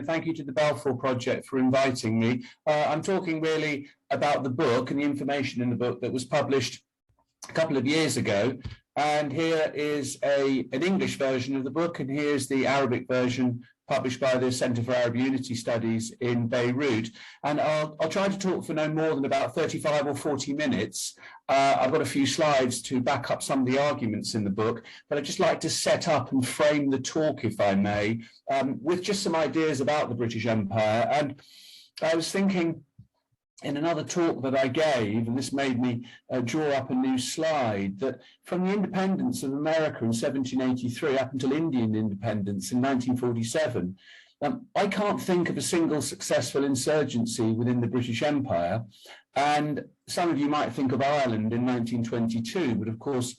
Thank you to the Balfour Project for inviting me. I'm talking really about the book and the information in the book that was published a couple of years ago. And here is an English version of the book, and here's the Arabic version published by the Centre for Arab Unity Studies in Beirut. And I'll try to talk for no more than about 35 or 40 minutes. I've got a few slides to back up some of the arguments in the book, but I'd just like to set up and frame the talk, if I may, with just some ideas about the British Empire. And I was thinking, in another talk that I gave, and this made me draw up a new slide, that from the independence of America in 1783 up until Indian independence in 1947, I can't think of a single successful insurgency within the British Empire. And some of you might think of Ireland in 1922, but of course,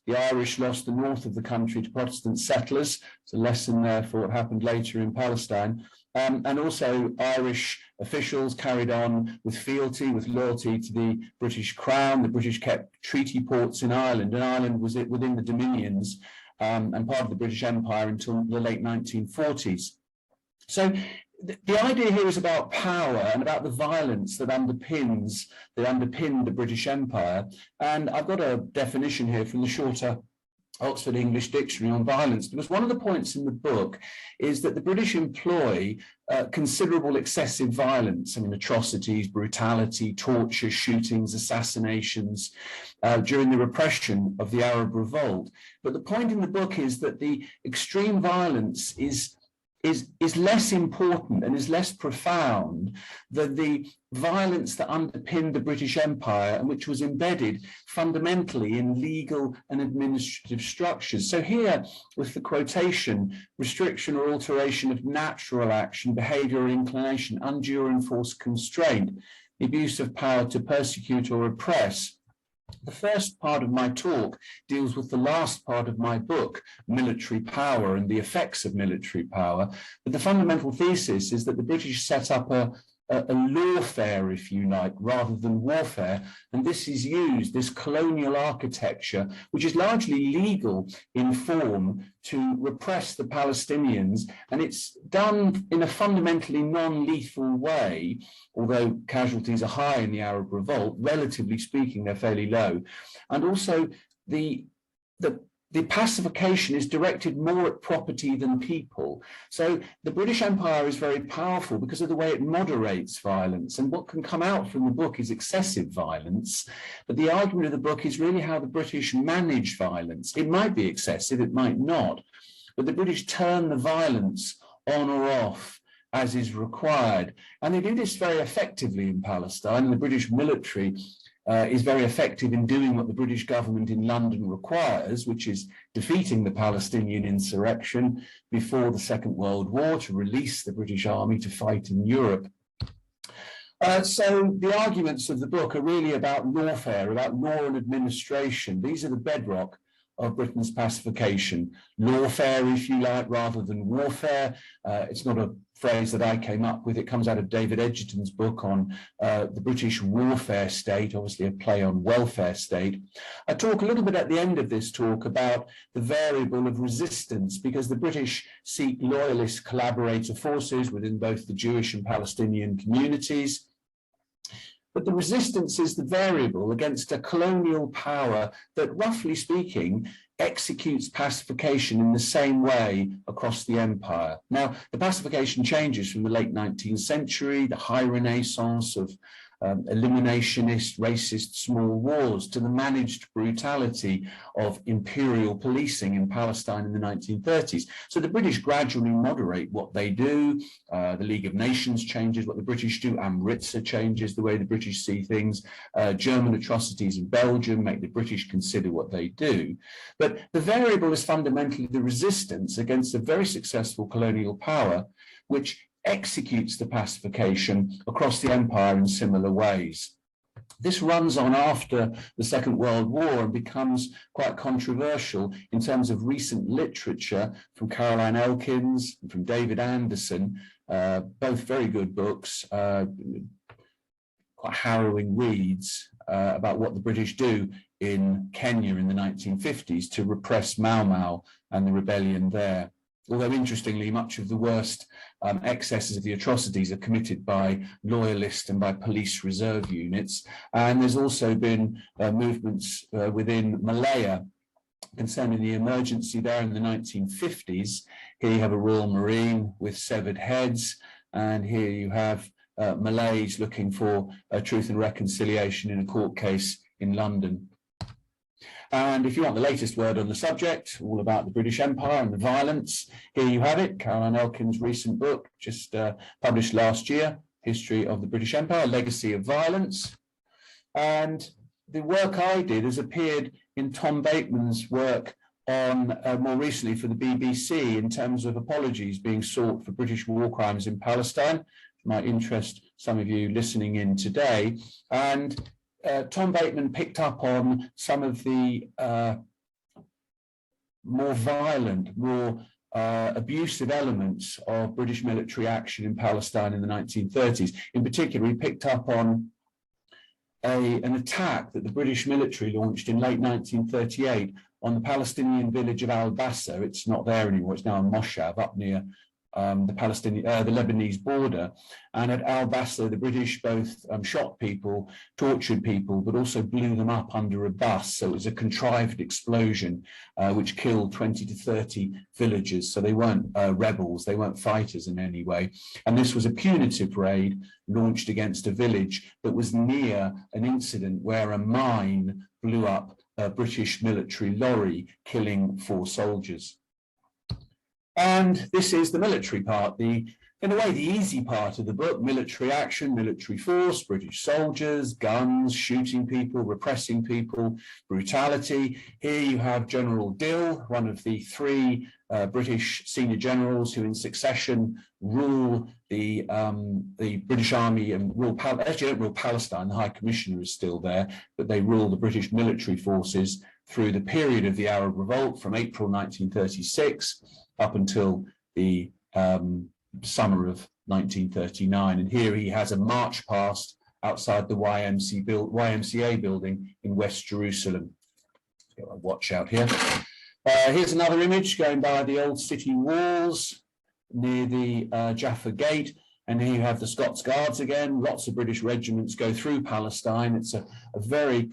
the Irish lost the north of the country to Protestant settlers. It's a lesson there for what happened later in Palestine. And also Irish officials carried on with fealty, with loyalty to the British Crown. The British kept treaty ports in Ireland, and Ireland was within the Dominions and part of the British Empire until the late 1940s. So the idea here is about power and about the violence that underpinned the British Empire. And I've got a definition here from the shorter Oxford English Dictionary on violence, because one of the points in the book is that the British employ considerable excessive violence, atrocities, brutality, torture, shootings, assassinations during the repression of the Arab Revolt. But the point in the book is that the extreme violence is less important and is less profound than the violence that underpinned the British Empire and which was embedded fundamentally in legal and administrative structures. So here, with the quotation, restriction or alteration of natural action, behaviour or inclination, undue or enforced constraint, the abuse of power to persecute or oppress. The first part of my talk deals with the last part of my book, military power and the effects of military power. But the fundamental thesis is that the British set up a lawfare, if you like, rather than warfare. And this is used, this colonial architecture, which is largely legal in form, to repress the Palestinians. And it's done in a fundamentally non-lethal way, although casualties are high in the Arab Revolt, relatively speaking, they're fairly low. And also the pacification is directed more at property than people. So the British Empire is very powerful because of the way it moderates violence. And what can come out from the book is excessive violence. But the argument of the book is really how the British manage violence. It might be excessive, it might not. But the British turn the violence on or off as is required. And they do this very effectively in Palestine. And the British military is very effective in doing what the British government in London requires, which is defeating the Palestinian insurrection before the Second World War to release the British Army to fight in Europe. So the arguments of the book are really about lawfare, about law and administration. These are the bedrock of Britain's pacification. Lawfare, if you like, rather than warfare. It's not a phrase that I came up with. It comes out of David Edgerton's book on the British warfare state, obviously a play on welfare state. I talk a little bit at the end of this talk about the variable of resistance, because the British seek loyalist collaborator forces within both the Jewish and Palestinian communities. But the resistance is the variable against a colonial power that, roughly speaking, executes pacification in the same way across the empire. Now, the pacification changes from the late 19th century, the high renaissance of eliminationist, racist small wars, to the managed brutality of imperial policing in Palestine in the 1930s. So the British gradually moderate what they do. The League of Nations changes what the British do. Amritsar changes the way the British see things. German atrocities in Belgium make the British consider what they do. But the variable is fundamentally the resistance against a very successful colonial power, which executes the pacification across the empire in similar ways. This runs on after the Second World War and becomes quite controversial in terms of recent literature from Caroline Elkins and from David Anderson, both very good books, quite harrowing reads about what the British do in Kenya in the 1950s to repress Mau Mau and the rebellion there. although interestingly, much of the worst excesses of the atrocities are committed by loyalist and by police reserve units. And there's also been movements within Malaya concerning the emergency there in the 1950s. Here you have a Royal Marine with severed heads, and here you have Malays looking for truth and reconciliation in a court case in London. And if you want the latest word on the subject, all about the British Empire and the violence, here you have it, Caroline Elkin's recent book, just published last year, History of the British Empire, Legacy of Violence. And the work I did has appeared in Tom Bateman's work on, more recently for the BBC, in terms of apologies being sought for British war crimes in Palestine, which might interest some of you listening in today. And Tom Bateman picked up on some of the more violent, more abusive elements of British military action in Palestine in the 1930s. In particular, he picked up on an attack that the British military launched in late 1938 on the Palestinian village of Bassa. It's not there anymore, it's now in Moshav, up near the Lebanese border. And at Bassa, the British both shot people, tortured people, but also blew them up under a bus. So it was a contrived explosion which killed 20 to 30 villagers. So they weren't rebels, they weren't fighters in any way. And this was a punitive raid launched against a village that was near an incident where a mine blew up a British military lorry, killing 4 soldiers. And this is the military part, in a way, the easy part of the book: military action, military force, British soldiers, guns, shooting people, repressing people, brutality. Here you have General Dill, one of the 3 British senior generals who in succession rule the British Army and actually don't rule Palestine. The High Commissioner is still there, but they rule the British military forces through the period of the Arab Revolt from April 1936 up until the summer of 1939. And here he has a march past outside the YMCA building in West Jerusalem. Let's get my watch out here. Here's another image going by the old city walls near the Jaffa gate. And here you have the Scots Guards again. Lots of British regiments go through Palestine. It's a very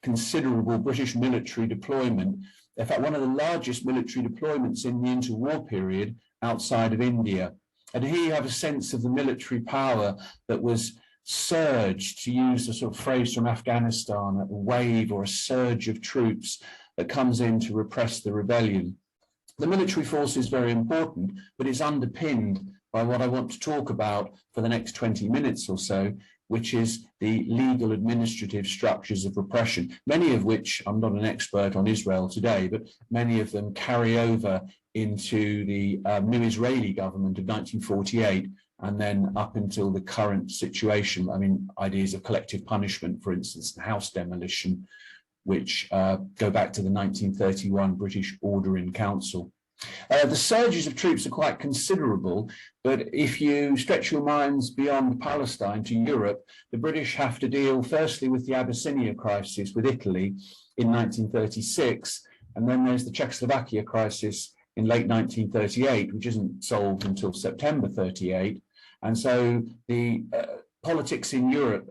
considerable British military deployment. In fact, one of the largest military deployments in the interwar period outside of India. And here you have a sense of the military power that was surged, to use the sort of phrase from Afghanistan, a wave or a surge of troops that comes in to repress the rebellion. The military force is very important, but it's underpinned by what I want to talk about for the next 20 minutes or so, which is the legal administrative structures of repression, many of which, I'm not an expert on Israel today, but many of them carry over into the new Israeli government of 1948 and then up until the current situation. I mean, ideas of collective punishment, for instance, and house demolition, which go back to the 1931 British Order in Council. The surges of troops are quite considerable, but if you stretch your minds beyond Palestine to Europe, the British have to deal firstly with the Abyssinia crisis with Italy in 1936, and then there's the Czechoslovakia crisis in late 1938, which isn't solved until September 38. And so the politics in Europe,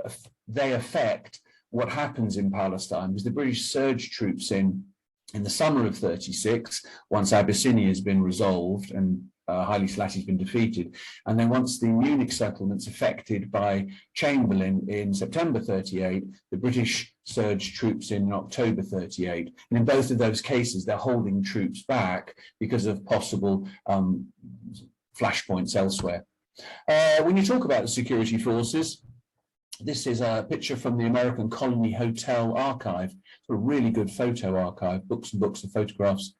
they affect what happens in Palestine, because the British surge troops in the summer of 36, once Abyssinia has been resolved and Haile Selassie's been defeated, and then once the Munich settlement's effected by Chamberlain in September 38, the British surged troops in October 38. And in both of those cases, they're holding troops back because of possible flashpoints elsewhere. When you talk about the security forces, this is a picture from the American Colony Hotel archive. It's a really good photo archive, books and books of photographs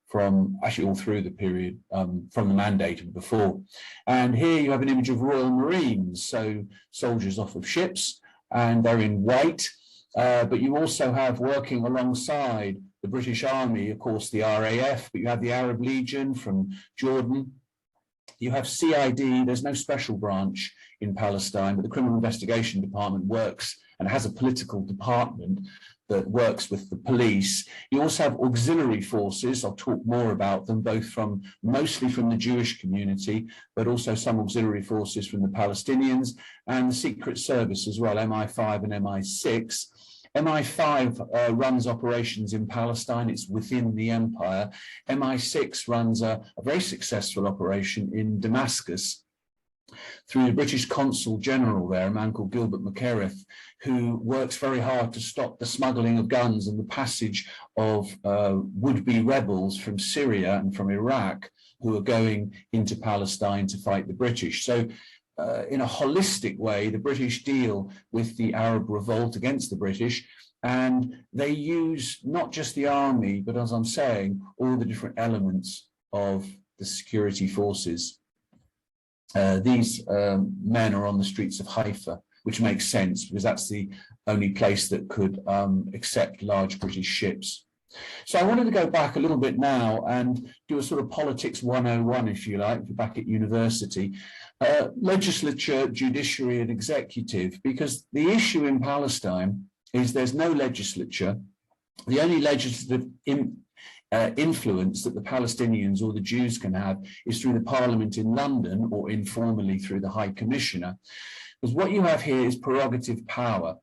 from actually all through the period, from the Mandate and before. And here you have an image of Royal Marines, so soldiers off of ships, and they're in white. But you also have, working alongside the British Army, of course, the RAF, but you have the Arab Legion from Jordan. You have CID, there's no special branch in Palestine, but the Criminal Investigation Department works and has a political department that works with the police. You also have auxiliary forces. I'll talk more about them, mostly from the Jewish community, but also some auxiliary forces from the Palestinians, and the Secret Service as well, MI5 and MI6. MI5 runs operations in Palestine. It's within the empire. MI6 runs a very successful operation in Damascus through the British Consul General there, a man called Gilbert McKereth, who works very hard to stop the smuggling of guns and the passage of would-be rebels from Syria and from Iraq who are going into Palestine to fight the British. So in a holistic way, the British deal with the Arab Revolt against the British, and they use not just the army, but as I'm saying, all the different elements of the security forces. These men are on the streets of Haifa, which makes sense because that's the only place that could accept large British ships. So I wanted to go back a little bit now and do a sort of politics 101, if you like, back at university. Legislature, judiciary and executive, because the issue in Palestine is there's no legislature. The only legislative influence that the Palestinians or the Jews can have is through the parliament in London or informally through the High Commissioner. Because what you have here is prerogative power.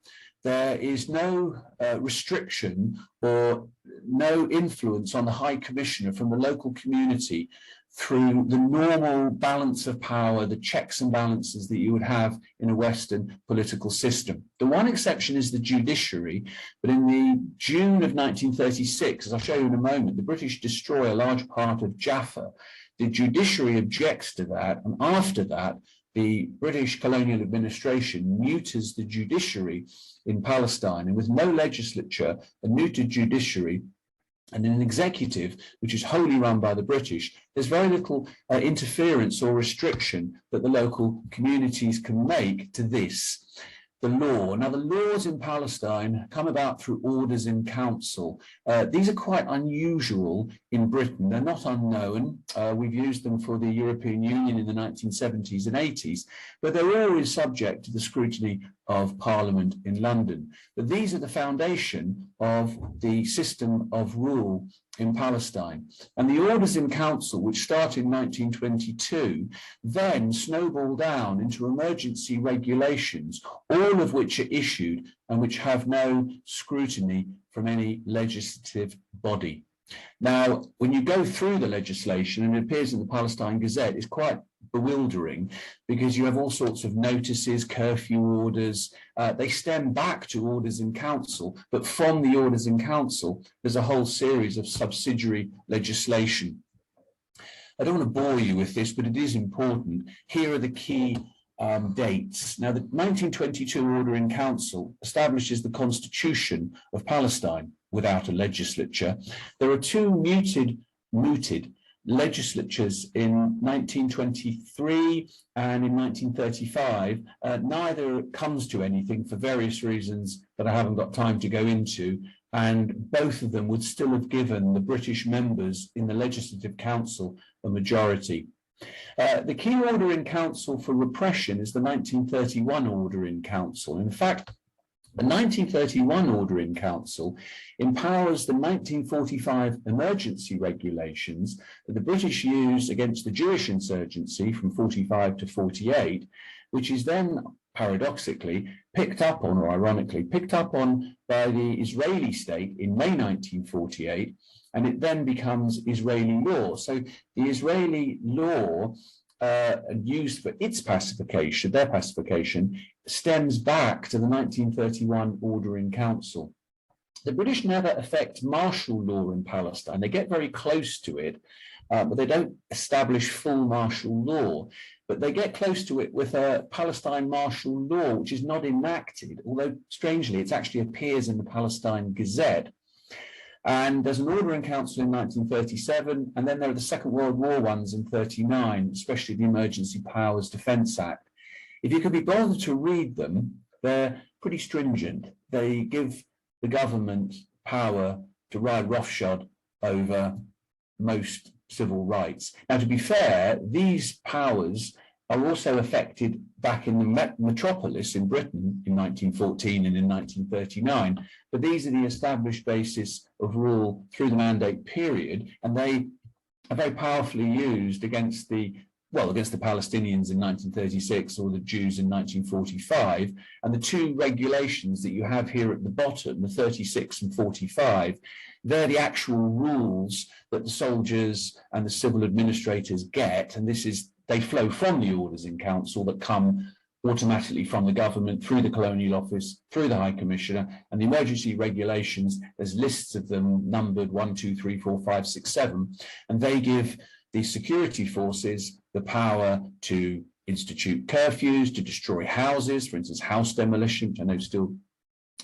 There is no restriction or no influence on the High Commissioner from the local community through the normal balance of power, the checks and balances that you would have in a Western political system. The one exception is the judiciary, but in the June of 1936, as I'll show you in a moment, the British destroy a large part of Jaffa. The judiciary objects to that, and after that, the British colonial administration neuters the judiciary in Palestine, and with no legislature, a neutered judiciary, and an executive which is wholly run by the British, there's very little interference or restriction that the local communities can make to this. The law. Now, the laws in Palestine come about through orders in council. These are quite unusual in Britain. They're not unknown. We've used them for the European Union in the 1970s and 80s, but they're always subject to the scrutiny of Parliament in London. But these are the foundation of the system of rule in Palestine. And the orders in council, which started in 1922, then snowball down into emergency regulations, all of which are issued and which have no scrutiny from any legislative body. Now, when you go through the legislation, and it appears in the Palestine Gazette, it's quite bewildering because you have all sorts of notices, curfew orders. They stem back to orders in council, but from the orders in council, there's a whole series of subsidiary legislation. I don't want to bore you with this, but it is important. Here are the key dates. Now, the 1922 order in council establishes the Constitution of Palestine without a legislature. There are two mooted legislatures in 1923 and in 1935. Neither comes to anything for various reasons that I haven't got time to go into, and both of them would still have given the British members in the Legislative Council a majority. The key order in council for repression is the 1931 order in council. In fact, the 1931 order in council empowers the 1945 emergency regulations that the British used against the Jewish insurgency from 45 to 48, which is then paradoxically picked up on, or ironically picked up on, by the Israeli state in May 1948, and it then becomes Israeli law. So the Israeli law used for its pacification, their pacification, stems back to the 1931 order in council. The British never affect martial law in Palestine. They get very close to it, but they don't establish full martial law. But they get close to it with a Palestine martial law, which is not enacted, although strangely, it actually appears in the Palestine Gazette. And there's an order in council in 1937, and then there are the Second World War ones in 1939, especially the Emergency Powers Defence Act. If you could be bothered to read them, they're pretty stringent. They give the government power to ride roughshod over most civil rights. Now, to be fair, these powers are also affected back in the metropolis in Britain in 1914 and in 1939. But these are the established basis of rule through the Mandate period, and they are very powerfully used against the Palestinians in 1936 or the Jews in 1945. And the two regulations that you have here at the bottom, the 36 and 45, they're the actual rules that the soldiers and the civil administrators get. And they flow from the Orders in Council that come automatically from the government through the Colonial Office, through the High Commissioner, and the emergency regulations, there's lists of them numbered 1, 2, 3, 4, 5, 6, 7, and they give the security forces the power to institute curfews, to destroy houses, for instance, house demolition, which I know still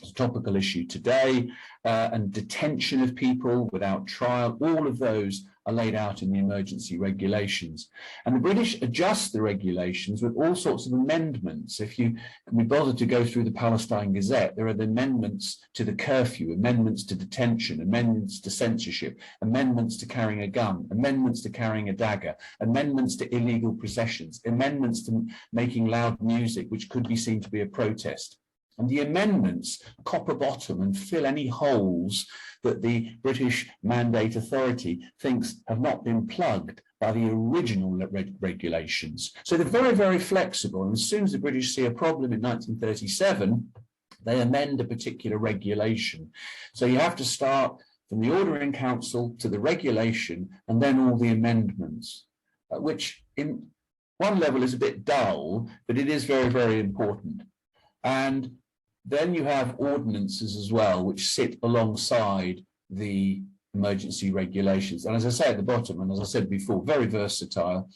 is a topical issue today, and detention of people without trial. All of those are laid out in the emergency regulations. And the British adjust the regulations with all sorts of amendments. If you can be bothered to go through the Palestine Gazette, there are the amendments to the curfew, amendments to detention, amendments to censorship, amendments to carrying a gun, amendments to carrying a dagger, amendments to illegal processions, amendments to making loud music, which could be seen to be a protest. And the amendments copper bottom and fill any holes that the British Mandate Authority thinks have not been plugged by the original regulations. So they're very, very flexible. And as soon as the British see a problem in 1937, they amend a particular regulation. So you have to start from the Order in Council to the regulation and then all the amendments, which in one level is a bit dull, but it is very, very important. And then you have ordinances as well, which sit alongside the emergency regulations. And as I say at the bottom, and as I said before, very versatile.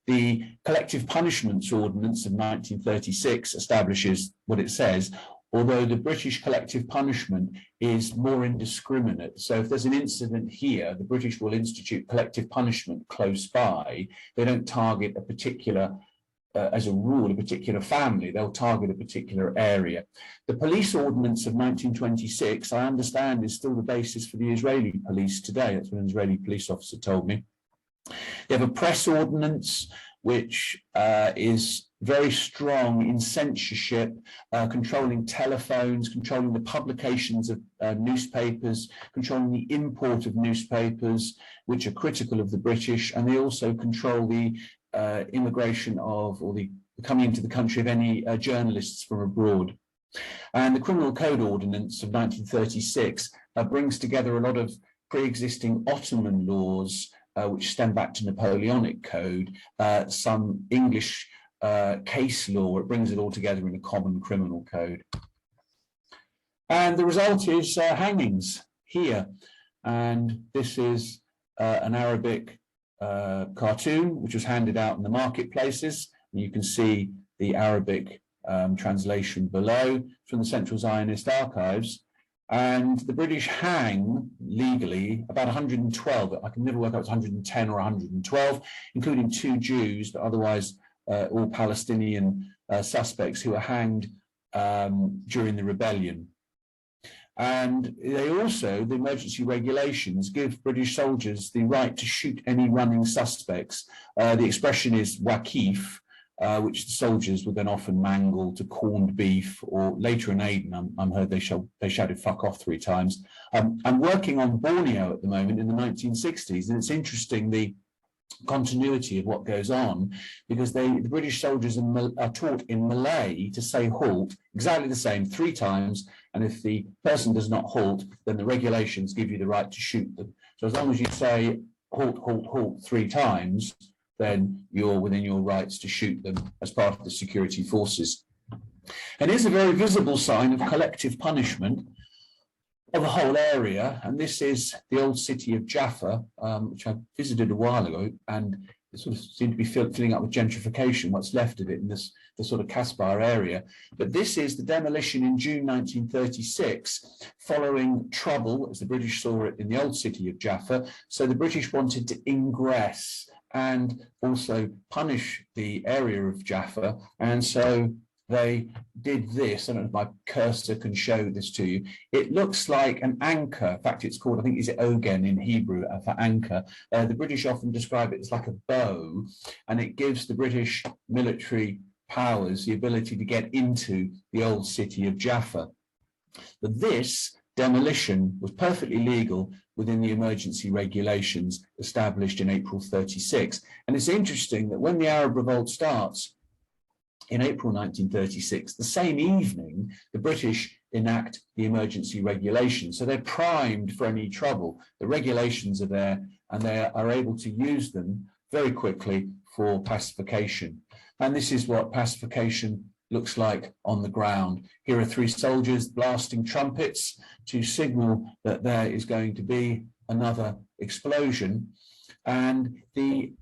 The Collective Punishments Ordinance of 1936 establishes what it says, although the British collective punishment is more indiscriminate. So if there's an incident here, the British will institute collective punishment close by. They don't target a particular as a rule, a particular family, they'll target a particular area. The police ordinance of 1926, I understand, is still the basis for the Israeli police today. That's what an Israeli police officer told me. They have a press ordinance, which is very strong in censorship, controlling telephones, controlling the publications of newspapers, controlling the import of newspapers, which are critical of the British, and they also control the immigration of, or the coming into the country of any journalists from abroad. And the Criminal Code Ordinance of 1936 brings together a lot of pre-existing Ottoman laws, which stem back to Napoleonic Code, some English case law. It brings it all together in a common criminal code. And the result is hangings here. And this is an Arabic cartoon, which was handed out in the marketplaces. And you can see the Arabic translation below from the Central Zionist Archives. And the British hang legally about 112, I can never work out if it's 110 or 112, including 2 Jews, but otherwise all Palestinian suspects who were hanged during the rebellion. And they also, the emergency regulations give British soldiers the right to shoot any running suspects. The expression is wakif, which the soldiers would then often mangle to corned beef, or later in Aden, I'm heard they shouted fuck off 3 times. I'm working on Borneo at the moment in the 1960s, and it's interesting the continuity of what goes on, because the British soldiers are taught in Malay to say halt exactly the same 3 times, and if the person does not halt, then the regulations give you the right to shoot them. So as long as you say halt, halt, halt 3 times, then you're within your rights to shoot them as part of the security forces. And it's a very visible sign of collective punishment of the whole area, and this is the old city of Jaffa, which I visited a while ago, and it sort of seemed to be filling up with gentrification, what's left of it in this the sort of Kaspar area. But this is the demolition in June 1936, following trouble, as the British saw it, in the old city of Jaffa. So the British wanted to ingress and also punish the area of Jaffa, and so they did this. I don't know if my cursor can show this to you. It looks like an anchor. In fact, it's called, I think, is it ogen in Hebrew for anchor? The British often describe it as like a bow, and it gives the British military powers the ability to get into the old city of Jaffa. But this demolition was perfectly legal within the emergency regulations established in April 36. And it's interesting that when the Arab Revolt starts, in April 1936, the same evening, the British enact the emergency regulations. So they're primed for any trouble. The regulations are there, and they are able to use them very quickly for pacification. And this is what pacification looks like on the ground. Here are 3 soldiers blasting trumpets to signal that there is going to be another explosion. And the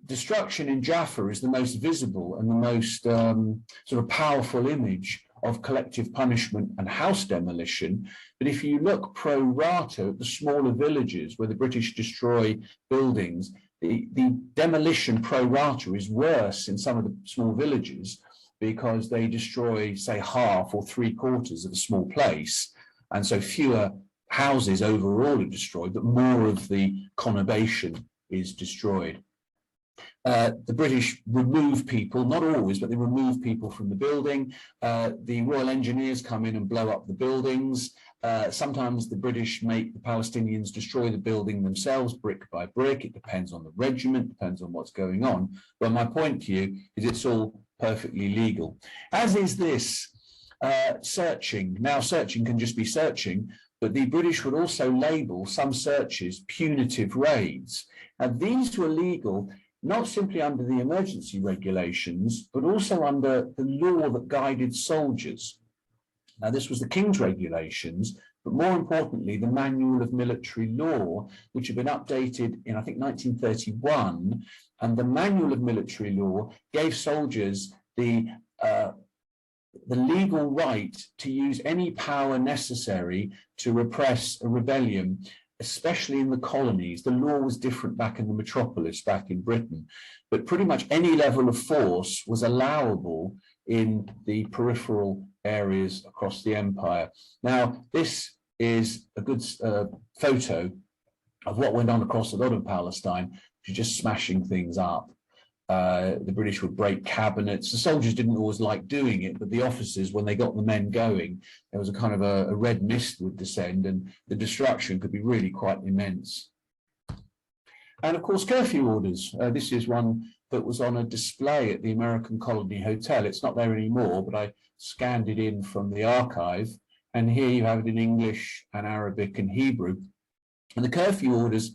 destruction in Jaffa is the most visible and the most sort of powerful image of collective punishment and house demolition. But if you look pro rata at the smaller villages where the British destroy buildings, the demolition pro rata is worse in some of the small villages because they destroy, say, half or 3/4 of a small place. And so fewer houses overall are destroyed, but more of the conurbation is destroyed. The British remove people, not always, but they remove people from the building. The Royal Engineers come in and blow up the buildings. Sometimes the British make the Palestinians destroy the building themselves, brick by brick. It depends on the regiment, depends on what's going on. But my point to you is it's all perfectly legal. As is this searching. Now, searching can just be searching, but the British would also label some searches punitive raids. Now, these were legal not simply under the emergency regulations, but also under the law that guided soldiers. Now, this was the King's regulations, but more importantly, the Manual of Military Law, which had been updated in, I think, 1931. And the Manual of Military Law gave soldiers the legal right to use any power necessary to repress a rebellion, especially in the colonies. The law was different back in the metropolis, back in Britain, but pretty much any level of force was allowable in the peripheral areas across the empire. Now, this is a good photo of what went on across a lot of Palestine, which is just smashing things up. The British would break cabinets. The soldiers didn't always like doing it, but the officers, when they got the men going, there was a kind of a red mist would descend, and the destruction could be really quite immense. And of course, curfew orders. This is one that was on a display at the American Colony Hotel. It's not there anymore, but I scanned it in from the archive. And here you have it in English and Arabic and Hebrew. And the curfew orders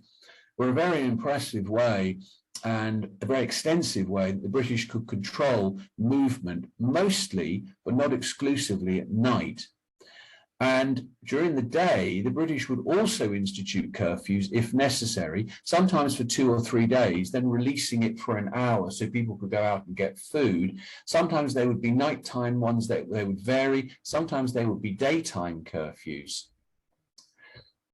were a very impressive way and a very extensive way that the British could control movement, mostly, but not exclusively, at night. And during the day, the British would also institute curfews if necessary, sometimes for 2 or 3 days, then releasing it for an hour so people could go out and get food. Sometimes they would be nighttime ones that they would vary. Sometimes they would be daytime curfews.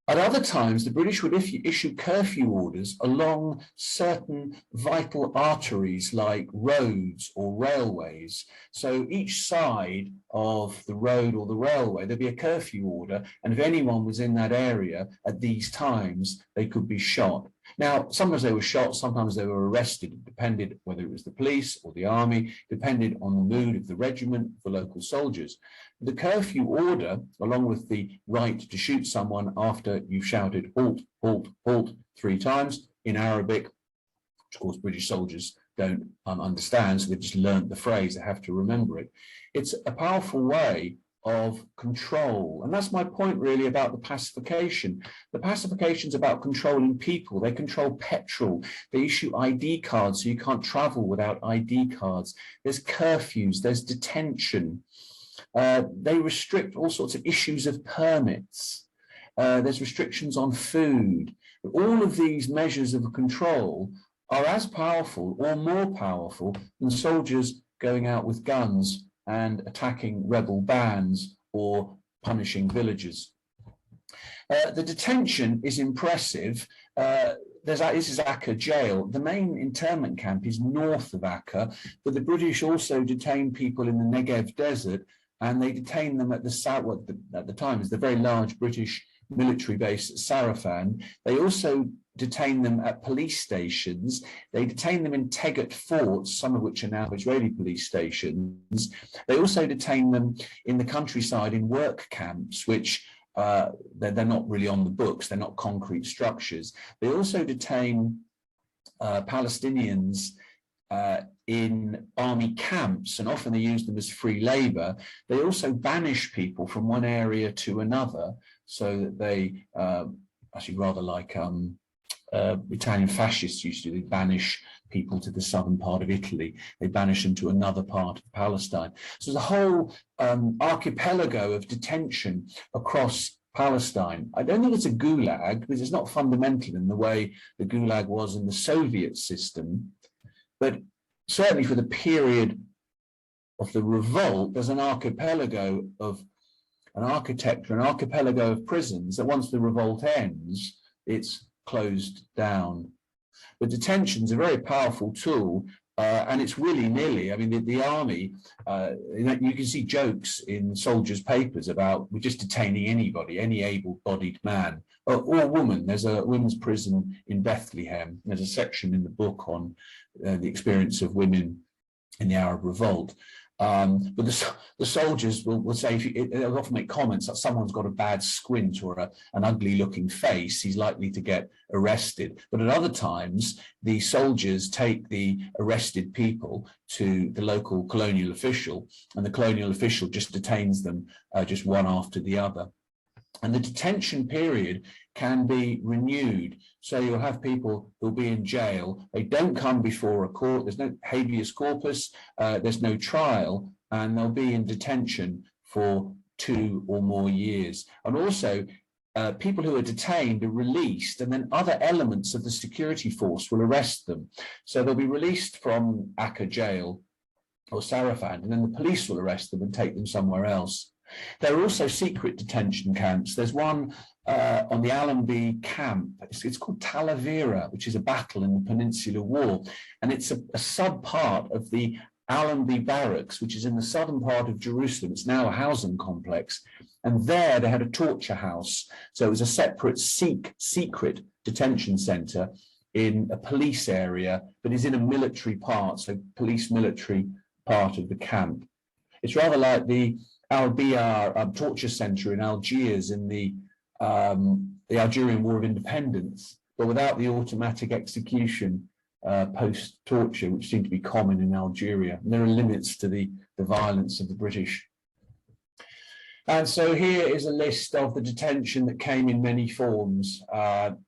At other times, the British would issue curfew orders along certain vital arteries like roads or railways. So each side of the road or the railway, there'd be a curfew order, and if anyone was in that area at these times, they could be shot. Now, sometimes they were shot, sometimes they were arrested. It depended whether it was the police or the army, depended on the mood of the regiment, the local soldiers. The curfew order, along with the right to shoot someone after you've shouted halt, halt, halt 3 times in Arabic, which of course British soldiers don't understand, so they've just learned the phrase, they have to remember it. It's a powerful way of control. And that's my point really about the pacification. The pacification is about controlling people. They control petrol. They issue ID cards so you can't travel without ID cards. There's curfews, there's detention. They restrict all sorts of issues of permits. There's restrictions on food. All of these measures of control are as powerful or more powerful than soldiers going out with guns and attacking rebel bands or punishing villagers. The detention is impressive. this is Akka jail. The main internment camp is north of Akka, but the British also detain people in the Negev desert, and they detain them at the south, at the time is the very large British military base at Sarafan. They also detain them at police stations. They detain them in Tegat forts, some of which are now Israeli police stations. They also detain them in the countryside in work camps, which they're not really on the books, they're not concrete structures. They also detain Palestinians in army camps, and often they use them as free labor. They also banish people from one area to another, so that they, actually rather like Italian fascists used to do, they banish people to the southern part of Italy, they banish them to another part of Palestine. So there's a whole archipelago of detention across Palestine. I don't think it's a gulag, because it's not fundamental in the way the gulag was in the Soviet system, but certainly for the period of the revolt, there's an archipelago of an architecture, an archipelago of prisons that once the revolt ends, it's closed down. But detention's a very powerful tool, and it's willy-nilly. I mean, the army, you can see jokes in soldiers' papers about we're just detaining anybody, any able-bodied man or woman. There's a women's prison in Bethlehem. There's a section in the book on the experience of women in the Arab Revolt. But the soldiers will say, they'll often make comments that someone's got a bad squint or an ugly looking face, he's likely to get arrested. But at other times, the soldiers take the arrested people to the local colonial official, and the colonial official just detains them just one after the other. And the detention period can be renewed. So you'll have people who'll be in jail. They don't come before a court. There's no habeas corpus. There's no trial, and they'll be in detention for 2 or more years. And also, people who are detained are released, and then other elements of the security force will arrest them. So they'll be released from Akka jail or Sarafan, and then the police will arrest them and take them somewhere else. There are also secret detention camps. There's one on the Allenby camp. It's called Talavera, which is a battle in the Peninsular War. And it's a sub-part of the Allenby barracks, which is in the southern part of Jerusalem. It's now a housing complex. And there they had a torture house. So it was a separate secret detention centre in a police area, but is in a military part, so police military part of the camp. It's rather like the Al-Biyar torture centre in Algiers in the Algerian War of Independence, but without the automatic execution post-torture, which seemed to be common in Algeria. And there are limits to the violence of the British. And so here is a list of the detention that came in many forms,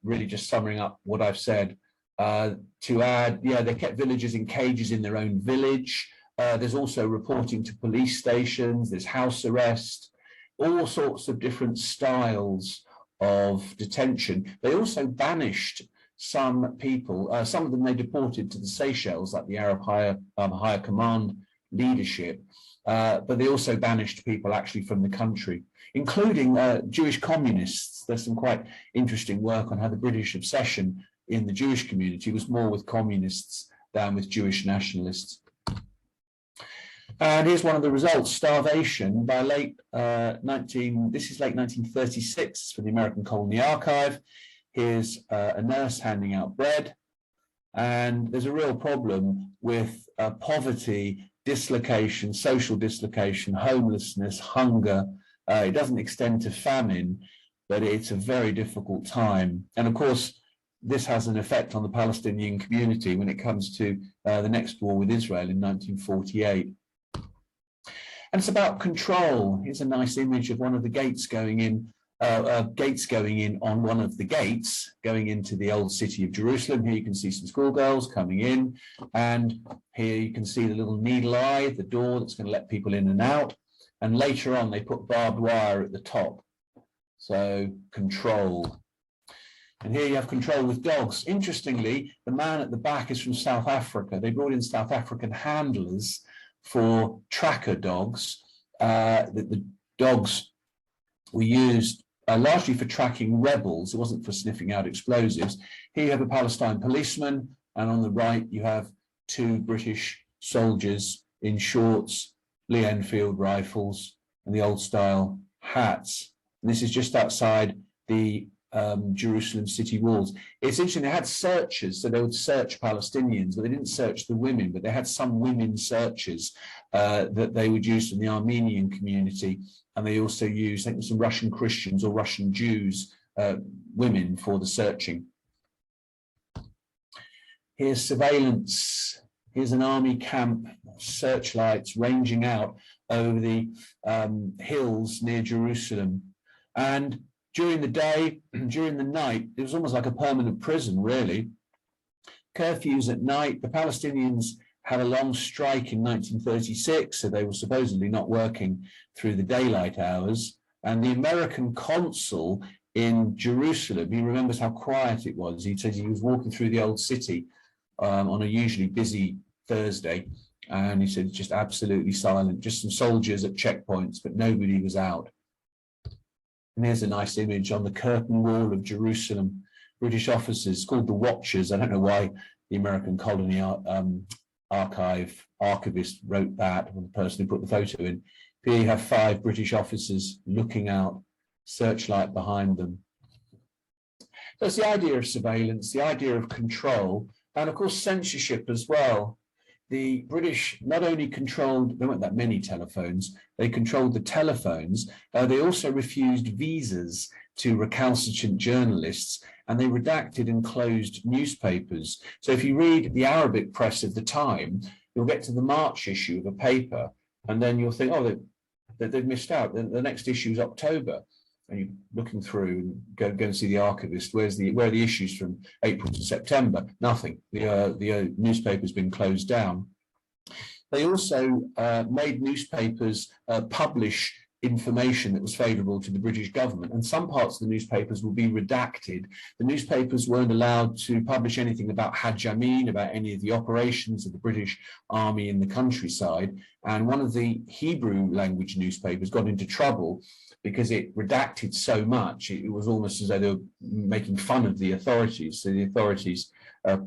really just summing up what I've said. To add, they kept villagers in cages in their own village. There's also reporting to police stations, there's house arrest, all sorts of different styles of detention. They also banished some people, some of them they deported to the Seychelles, like the Arab Higher Command leadership, but they also banished people actually from the country, including Jewish communists. There's some quite interesting work on how the British obsession in the Jewish community was more with communists than with Jewish nationalists. And here's one of the results: starvation. By late 1936 for the American Colony Archive. Here's a nurse handing out bread, and there's a real problem with poverty, dislocation, social dislocation, homelessness, hunger. It doesn't extend to famine, but it's a very difficult time. And of course, this has an effect on the Palestinian community when it comes to the next war with Israel in 1948. And it's about control. Here's a nice image of one of the gates going in, on one of the gates going into the old city of Jerusalem. Here you can see some schoolgirls coming in, and here you can see the little needle eye, the door that's going to let people in and out. And later on, they put barbed wire at the top. So control. And here you have control with dogs. Interestingly, the man at the back is from South Africa. They brought in South African handlers for tracker dogs. The dogs were used largely for tracking rebels. It wasn't for sniffing out explosives. Here you have a Palestine policeman, and on the right you have two British soldiers in shorts, Lee Enfield rifles, and the old-style hats. And this is just outside the Jerusalem city walls. It's interesting, they had searchers, so they would search Palestinians, but they didn't search the women, but they had some women searchers that they would use from the Armenian community, and they also used, I think, some Russian Christians or Russian Jews, women, for the searching. Here's surveillance. Here's an army camp, searchlights ranging out over the hills near Jerusalem. And during the day, during the night, it was almost like a permanent prison, really. Curfews at night. The Palestinians had a long strike in 1936, so they were supposedly not working through the daylight hours. And the American consul in Jerusalem, he remembers how quiet it was. He says he was walking through the old city on a usually busy Thursday, and he said it's just absolutely silent, just some soldiers at checkpoints, but nobody was out. And here's a nice image on the curtain wall of Jerusalem. British officers called the Watchers. I don't know why the American colony archivist wrote that, or the person who put the photo in. Here you have 5 British officers looking out, searchlight behind them. So it's the idea of surveillance, the idea of control, and of course censorship as well. The British not only controlled, there weren't that many telephones, they controlled the telephones, they also refused visas to recalcitrant journalists, and they redacted and closed newspapers. So if you read the Arabic press of the time, you'll get to the March issue of a paper, and then you'll think, oh, they've missed out. The next issue is October. And you're looking through and go and see the archivist. Where are the issues from April to September? Nothing. The newspaper's been closed down. They also made newspapers publish information that was favourable to the British government, and some parts of the newspapers will be redacted. The newspapers weren't allowed to publish anything about Hajj Amin, about any of the operations of the British Army in the countryside, and one of the Hebrew language newspapers got into trouble because it redacted so much. It was almost as though they were making fun of the authorities, so the authorities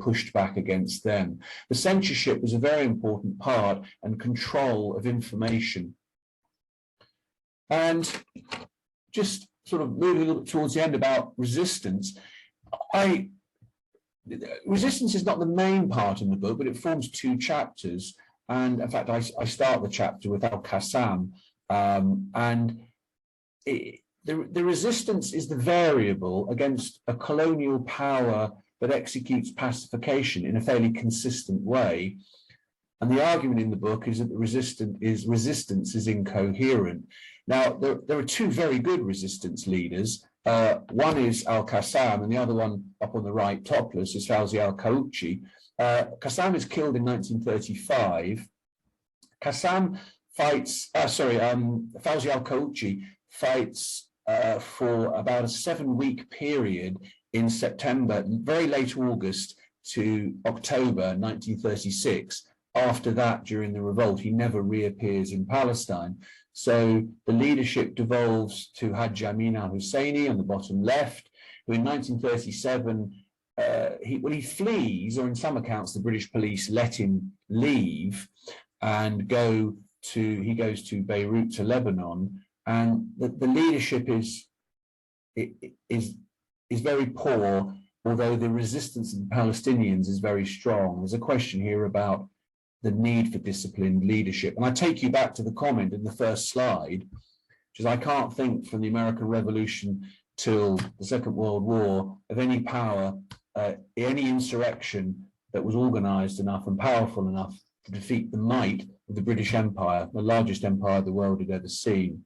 pushed back against them. The censorship was a very important part, and control of information. And just sort of moving a little bit towards the end about resistance, resistance is not the main part in the book, but it forms 2 chapters. And in fact, I start the chapter with Al-Qassam, and the resistance is the variable against a colonial power that executes pacification in a fairly consistent way. And the argument in the book is that the resistance is incoherent. Now, there are 2 very good resistance leaders. One is Al-Qassam, and the other one up on the right, topless, is Fawzi al-Qawuqji. Qassam is killed in 1935. Qassam fights, Fawzi al-Qawuqji fights for about a 7-week period in September, very late August to October 1936. After that, during the revolt, he never reappears in Palestine. So the leadership devolves to Hajj Amin al-Husseini on the bottom left, who in 1937, he flees, or in some accounts, the British police let him leave and he goes to Beirut, to Lebanon. And the leadership is very poor, although the resistance of the Palestinians is very strong. There's a question here about the need for disciplined leadership. And I take you back to the comment in the first slide, which is, I can't think from the American Revolution till the Second World War of any power, any insurrection that was organized enough and powerful enough to defeat the might of the British Empire, the largest empire the world had ever seen.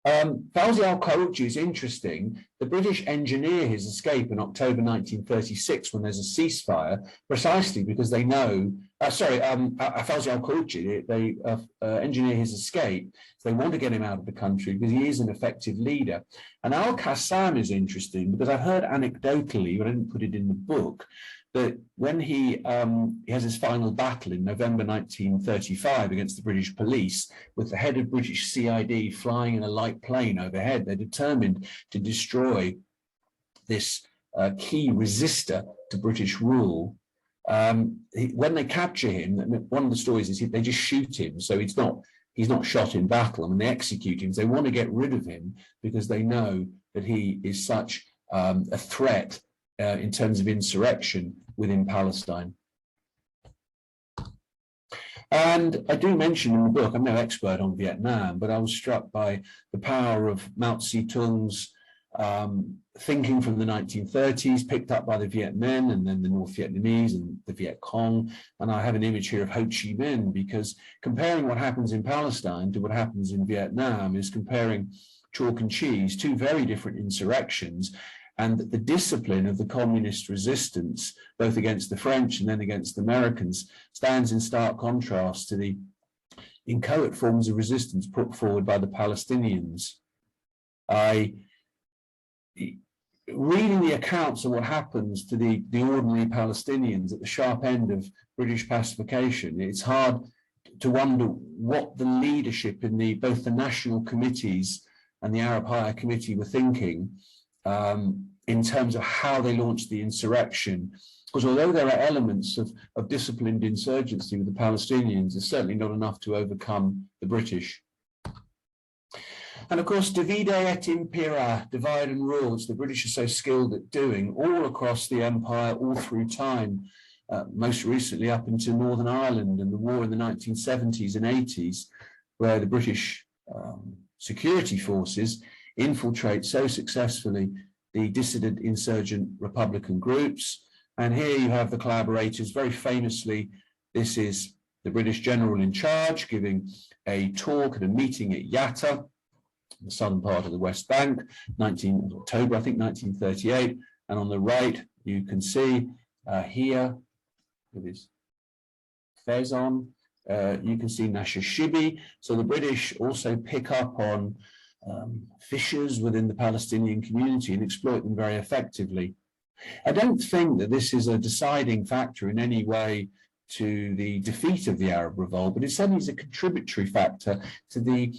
Fawzi al-Qawuqji is interesting. The British engineer his escape in October 1936 when there's a ceasefire, precisely because they know, Fawzi al-Qawuqji, they engineer his escape. So they want to get him out of the country because he is an effective leader. And Al-Qassam is interesting because I've heard anecdotally, but I didn't put it in the book, that when he has his final battle in November 1935 against the British police, with the head of British CID flying in a light plane overhead, they're determined to destroy this key resistor to British rule. When they capture him, one of the stories is they just shoot him, so he's not shot in battle. I mean, they execute him. They want to get rid of him because they know that he is such a threat in terms of insurrection within Palestine. And I do mention in the book, I'm no expert on Vietnam, but I was struck by the power of Mao Zedong's thinking from the 1930s, picked up by the Viet Minh and then the North Vietnamese and the Viet Cong. And I have an image here of Ho Chi Minh, because comparing what happens in Palestine to what happens in Vietnam is comparing chalk and cheese, two very different insurrections. And the discipline of the communist resistance, both against the French and then against the Americans, stands in stark contrast to the inchoate forms of resistance put forward by the Palestinians. Reading the accounts of what happens to the ordinary Palestinians at the sharp end of British pacification, it's hard to wonder what the leadership in both the national committees and the Arab Higher Committee were thinking in terms of how they launched the insurrection. Because although there are elements of disciplined insurgency with the Palestinians, it's certainly not enough to overcome the British. And of course, divide et impera, divide and rule, which the British are so skilled at doing all across the empire, all through time, most recently up into Northern Ireland and the war in the 1970s and 80s, where the British security forces infiltrate so successfully the dissident insurgent Republican groups. And here you have the collaborators. Very famously, this is the British general in charge giving a talk at a meeting at Yatta, the southern part of the West Bank, October, I think, 1938. And on the right, you can see here, with his fez on, you can see Nashashibi. So the British also pick up on fissures within the Palestinian community and exploit them very effectively. I don't think that this is a deciding factor in any way to the defeat of the Arab Revolt, but it certainly is a contributory factor to the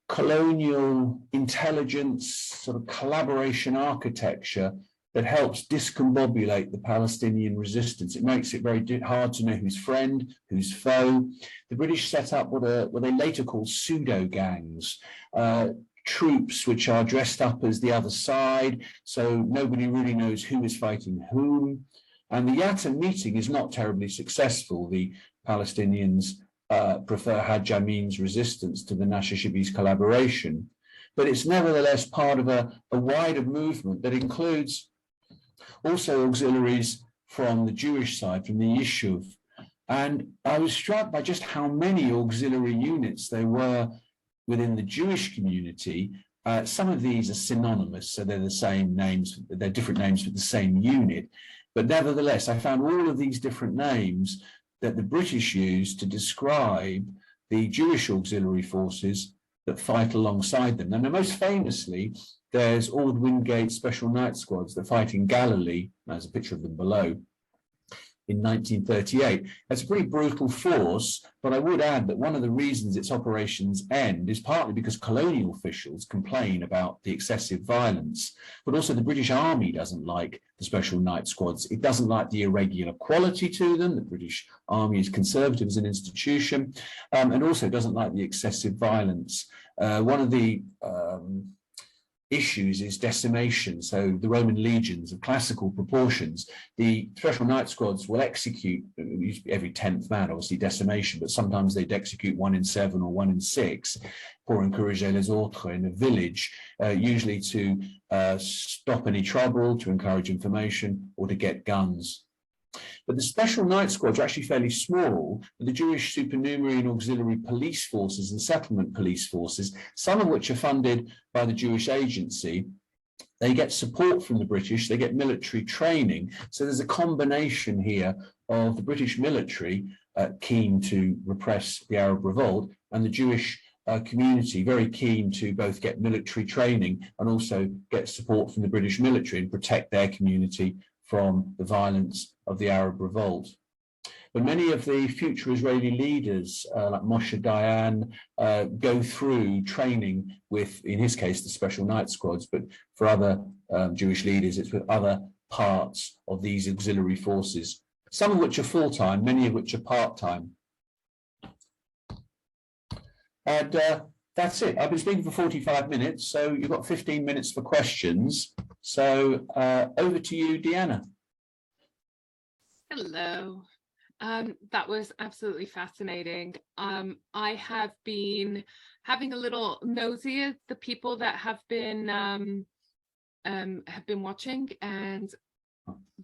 colonial intelligence sort of collaboration architecture that helps discombobulate the Palestinian resistance. It makes it very hard to know who's friend, who's foe. The British set up what they later called pseudo gangs, troops which are dressed up as the other side, so nobody really knows who is fighting whom. And the Yatta meeting is not terribly successful. The Palestinians prefer Haj Amin's resistance to the Nashashibi's collaboration, but it's nevertheless part of a wider movement that includes also auxiliaries from the Jewish side, from the Yishuv. And I was struck by just how many auxiliary units there were within the Jewish community. Some of these are synonymous, so they're the same names, they're different names for the same unit. But nevertheless, I found all of these different names that the British used to describe the Jewish auxiliary forces that fight alongside them. And most famously, there's Ord Wingate Special Night Squads that fight in Galilee. There's a picture of them below. In 1938. That's a pretty brutal force, but I would add that one of the reasons its operations end is partly because colonial officials complain about the excessive violence, but also the British Army doesn't like the Special Night Squads. It doesn't like the irregular quality to them. The British Army is conservative as an institution, and also doesn't like the excessive violence. One of the issues is decimation. So the Roman legions of classical proportions, the Special Night Squads will execute every 10th man, obviously decimation, but sometimes they'd execute 1 in 7 or 1 in 6, pour encourager les autres in a village, usually to stop any trouble, to encourage information, or to get guns. But the Special Night Squads are actually fairly small. The Jewish supernumerary and auxiliary police forces and settlement police forces, some of which are funded by the Jewish agency, they get support from the British, they get military training. So there's a combination here of the British military keen to repress the Arab Revolt and the Jewish community very keen to both get military training and also get support from the British military and protect their community from the violence of the Arab Revolt. But many of the future Israeli leaders, like Moshe Dayan, go through training with, in his case, the Special Night Squads, but for other Jewish leaders, it's with other parts of these auxiliary forces, some of which are full-time, many of which are part-time. And that's it. I've been speaking for 45 minutes, so you've got 15 minutes for questions. So over to you, Deanna. Hello. That was absolutely fascinating. I have been having a little nosy at the people that have been watching, and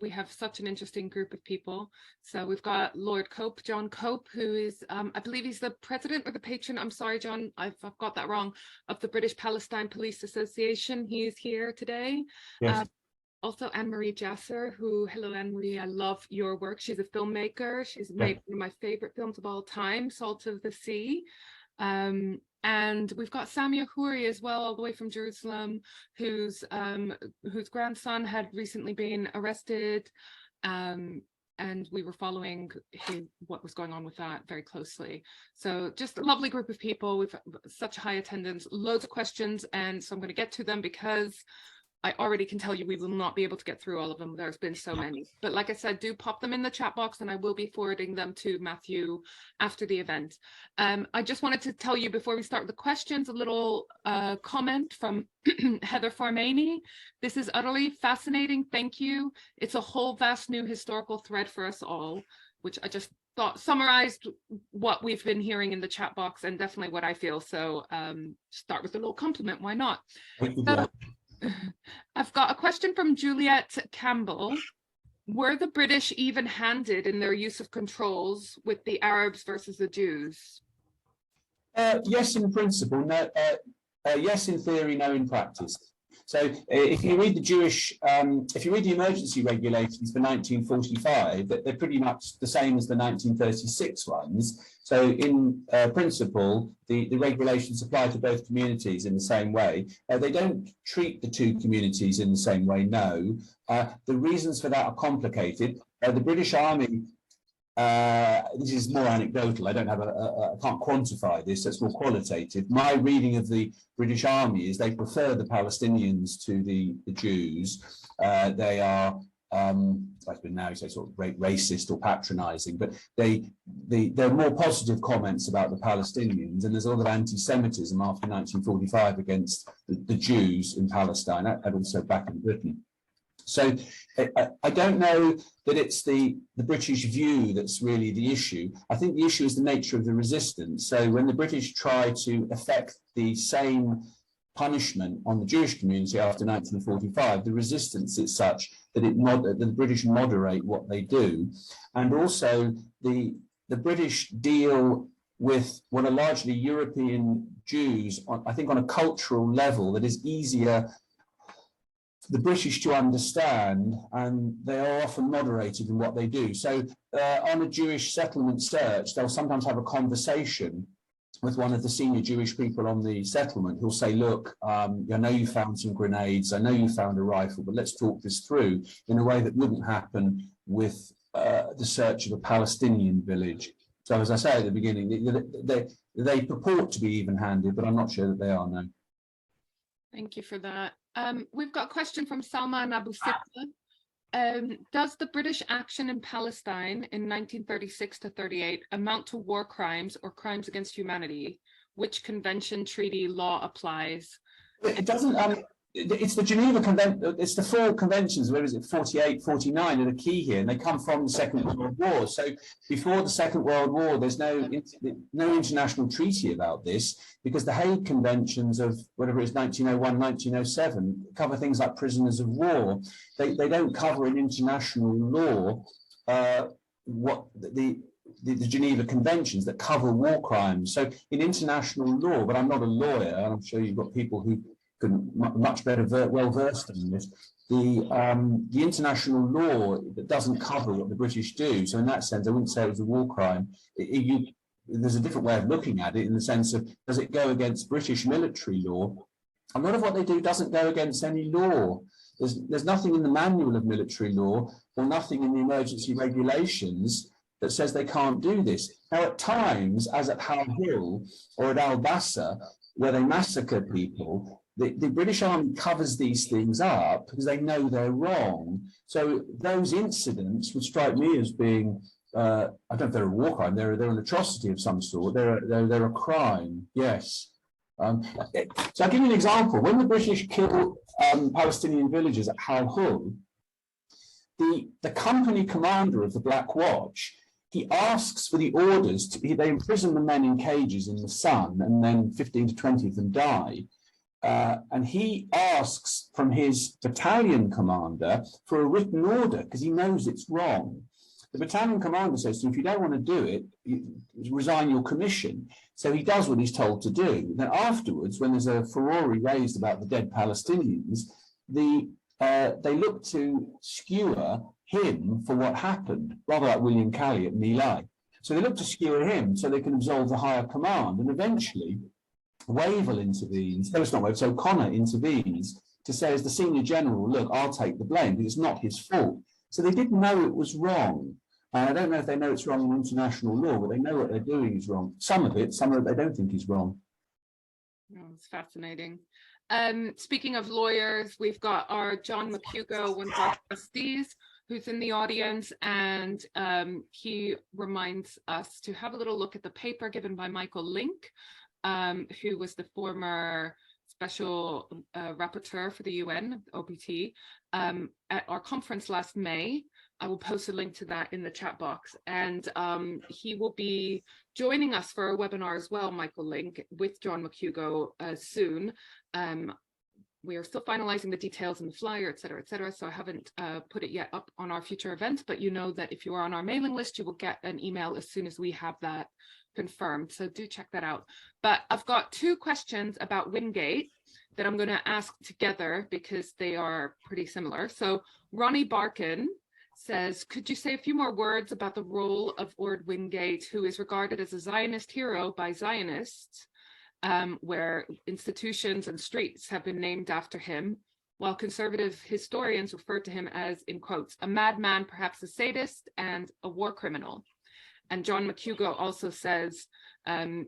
we have such an interesting group of people. So we've got Lord Cope, John Cope, who is, I believe he's the president or the patron, I'm sorry, John, I've got that wrong, of the British Palestine Police Association. He is here today. Yes. Also Anne-Marie Jasser, who, hello Anne-Marie, I love your work. She's a filmmaker. She's made one of my favorite films of all time, Salt of the Sea. And we've got Samia Houri as well, all the way from Jerusalem, whose grandson had recently been arrested. And we were following what was going on with that very closely. So just a lovely group of people with such high attendance, loads of questions. And so I'm going to get to them because I already can tell you we will not be able to get through all of them. There's been so many. But like I said, do pop them in the chat box and I will be forwarding them to Matthew after the event. I just wanted to tell you before we start the questions, a little comment from Heather Farmani. This is utterly fascinating. Thank you. It's a whole vast new historical thread for us all, which I just thought summarized what we've been hearing in the chat box and definitely what I feel. So start with a little compliment. Why not? So, I've got a question from Juliet Campbell. Were the British even-handed in their use of controls with the Arabs versus the Jews? Yes, in principle. No. Yes, in theory. No, in practice. So, if you read the emergency regulations for 1945, they're pretty much the same as the 1936 ones. So, in principle, the regulations apply to both communities in the same way. They don't treat the two communities in the same way. No. The reasons for that are complicated. The British Army. This is more anecdotal. I don't have I can't quantify this. That's more qualitative. My reading of the British Army is they prefer the Palestinians to the Jews. They are, like now you say, sort of racist or patronising, but there are more positive comments about the Palestinians, and there's a lot of anti-Semitism after 1945 against the Jews in Palestine, and also back in Britain. So I don't know that it's the British view that's really the issue. I think the issue is the nature of the resistance. So when the British try to effect the same punishment on the Jewish community after 1945, the resistance is such that the British moderate what they do. And also the British deal with what are largely European Jews, I think on a cultural level that is easier the British to understand, and they are often moderated in what they do. So on a Jewish settlement search, they'll sometimes have a conversation with one of the senior Jewish people on the settlement who'll say, look, I know you found some grenades, I know you found a rifle, but let's talk this through in a way that wouldn't happen with the search of a Palestinian village. So as I say at the beginning, they purport to be even-handed, but I'm not sure that they are now. Thank you for that. We've got a question from Salman Abu Sitta. Does the British action in Palestine in 1936 to 38 amount to war crimes or crimes against humanity? Which convention, treaty, law applies? It doesn't. It's the Geneva Convention. It's the four conventions. Where is it? 48, 49 are the key here, and they come from the Second World War. So before the Second World War, there's no international treaty about this, because the Hague Conventions of whatever it is, 1901, 1907, cover things like prisoners of war. They don't cover in international law what the Geneva Conventions that cover war crimes. So in international law, but I'm not a lawyer, and I'm sure you've got people who can much better well versed in this. The international law that doesn't cover what the British do. So in that sense, I wouldn't say it was a war crime. There's a different way of looking at it in the sense of, does it go against British military law? A lot of what they do doesn't go against any law. There's nothing in the manual of military law or nothing in the emergency regulations that says they can't do this. Now, at times, as at Hal Hill or at Bassa, where they massacre people, the British Army covers these things up because they know they're wrong. So those incidents would strike me as being, I don't know if they're a war crime, they're an atrocity of some sort, they're a crime, yes. So I'll give you an example. When the British killed Palestinian villagers at Hal Hill, the company commander of the Black Watch, he asks for the orders they imprison the men in cages in the sun, and then 15 to 20 of them die. And he asks from his battalion commander for a written order because he knows it's wrong. The battalion commander says to him, if you don't want to do it, resign your commission. So he does what he's told to do. Then afterwards, when there's a furore raised about the dead Palestinians, they look to skewer him for what happened, rather like William Calley at My Lai. So they look to skewer him so they can absolve the higher command. And eventually, Wavell intervenes, no, it's not Wavell, so O'Connor intervenes to say, as the senior general, look, I'll take the blame because it's not his fault. So they did know it was wrong. I don't know if they know it's wrong in international law, but they know what they're doing is wrong. Some of it they don't think is wrong. Oh, it's fascinating. Speaking of lawyers, we've got our John McHugo, one of our trustees, who's in the audience, and he reminds us to have a little look at the paper given by Michael Link, who was the former special rapporteur for the UN, OPT, at our conference last May. I will post a link to that in the chat box. And he will be joining us for a webinar as well, Michael Link, with John McHugo soon. We are still finalizing the details in the flyer, et cetera, so I haven't put it yet up on our future events, but you know that if you are on our mailing list, you will get an email as soon as we have that confirmed, so do check that out. But I've got two questions about Wingate that I'm going to ask together because they are pretty similar. So Ronnie Barkin says, could you say a few more words about the role of Ord Wingate, who is regarded as a Zionist hero by Zionists, where institutions and streets have been named after him, while conservative historians refer to him as, in quotes, a madman, perhaps a sadist, and a war criminal. And John McHugo also says, in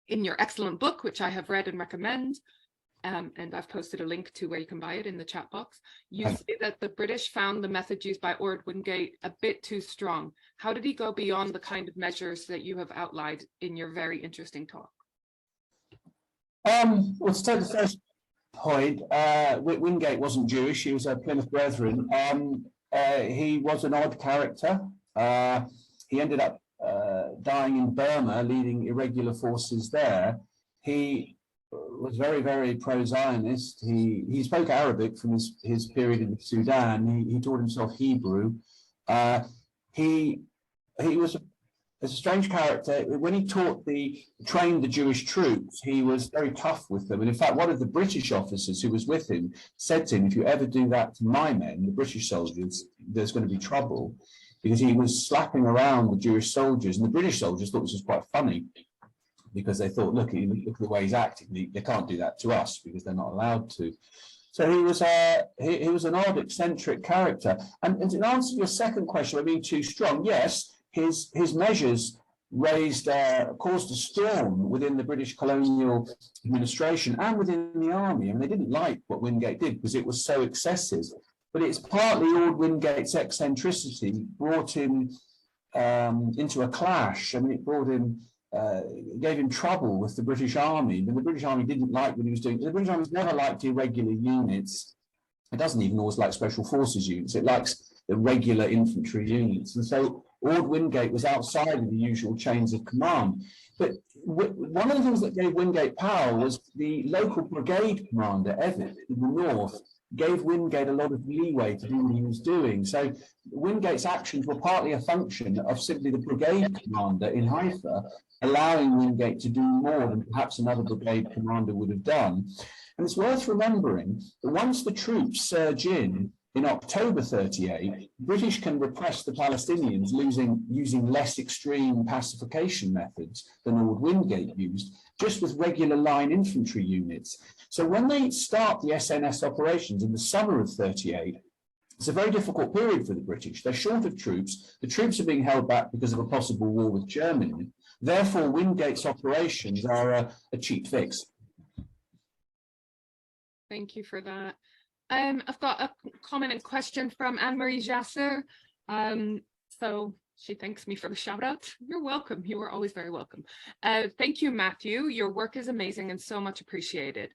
your excellent book, which I have read and recommend, and I've posted a link to where you can buy it in the chat box, you say that the British found the method used by Ord Wingate a bit too strong. How did he go beyond the kind of measures that you have outlined in your very interesting talk? Well, to take the first point, Wingate wasn't Jewish, he was a Plymouth Brethren. He was an odd character. He ended up dying in Burma, leading irregular forces there. He was very, very pro-Zionist. He spoke Arabic from his period in Sudan. He taught himself Hebrew. He was a strange character. When he trained the Jewish troops, he was very tough with them. And in fact, one of the British officers who was with him said to him, if you ever do that to my men, the British soldiers, there's going to be trouble. Because he was slapping around the Jewish soldiers, and the British soldiers thought this was quite funny because they thought, look at the way he's acting. They can't do that to us because they're not allowed to. So he was an odd, eccentric character. And in answer to your second question, I mean, too strong. Yes, his measures caused a storm within the British colonial administration and within the army. I mean, they didn't like what Wingate did because it was so excessive. But it's partly Ord Wingate's eccentricity brought him into a clash. I mean, it brought him, gave him trouble with the British Army. But the British Army didn't like what he was doing. The British Army's never liked irregular units. It doesn't even always like special forces units. It likes the regular infantry units. And so Ord Wingate was outside of the usual chains of command. But one of the things that gave Wingate power was the local brigade commander, Evatt, in the north, gave Wingate a lot of leeway to do what he was doing. So Wingate's actions were partly a function of simply the brigade commander in Haifa allowing Wingate to do more than perhaps another brigade commander would have done. And it's worth remembering that once the troops surge in, in October 38, British can repress the Palestinians using less extreme pacification methods than Lord Wingate used, just with regular line infantry units. So when they start the SNS operations in the summer of 38, it's a very difficult period for the British. They're short of troops. The troops are being held back because of a possible war with Germany. Therefore, Wingate's operations are a cheap fix. Thank you for that. I've got a comment and question from Anne-Marie Jasser. So she thanks me for the shout out. You're welcome. You are always very welcome. Thank you, Matthew. Your work is amazing and so much appreciated.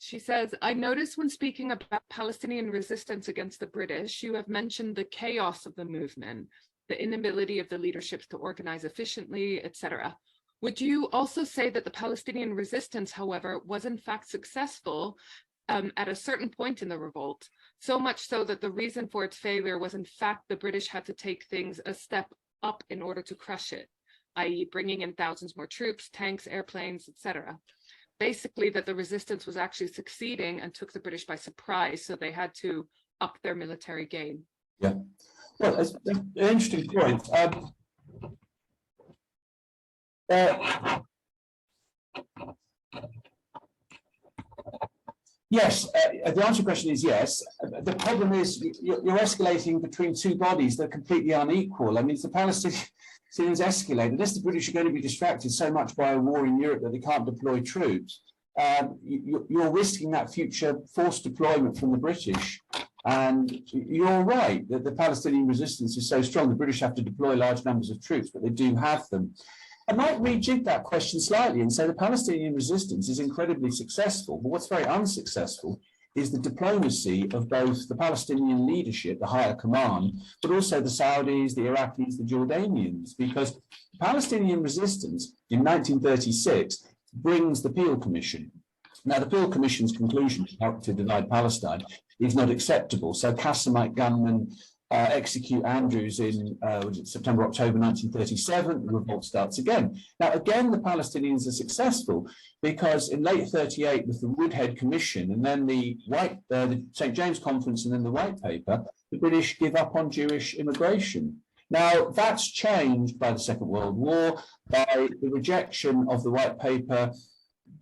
She says, I noticed when speaking about Palestinian resistance against the British, you have mentioned the chaos of the movement, the inability of the leaderships to organize efficiently, etc. Would you also say that the Palestinian resistance, however, was in fact successful at a certain point in the revolt, so much so that the reason for its failure was in fact the British had to take things a step up in order to crush it, i.e. bringing in thousands more troops, tanks, airplanes, etc. Basically that the resistance was actually succeeding and took the British by surprise, so they had to up their military game. Yeah, well, it's an interesting point. Yes, the answer to the question is yes. The problem is you're escalating between two bodies that are completely unequal. I mean, the Palestinians escalate, unless the British are going to be distracted so much by a war in Europe that they can't deploy troops, you're risking that future forced deployment from the British. And you're right that the Palestinian resistance is so strong, the British have to deploy large numbers of troops, but they do have them. I might rejig that question slightly and say the Palestinian resistance is incredibly successful, but what's very unsuccessful is the diplomacy of both the Palestinian leadership, the higher command, but also the Saudis, the Iraqis, the Jordanians, because Palestinian resistance in 1936 brings the Peel Commission. Now, the Peel Commission's conclusion to divide Palestine is not acceptable. So Qassemite gunmen execute Andrews in September, October 1937, the revolt starts again. Now, again, the Palestinians are successful because in late 38, with the Woodhead Commission and then the St. James Conference and then the White Paper, the British give up on Jewish immigration. Now, that's changed by the Second World War, by the rejection of the White Paper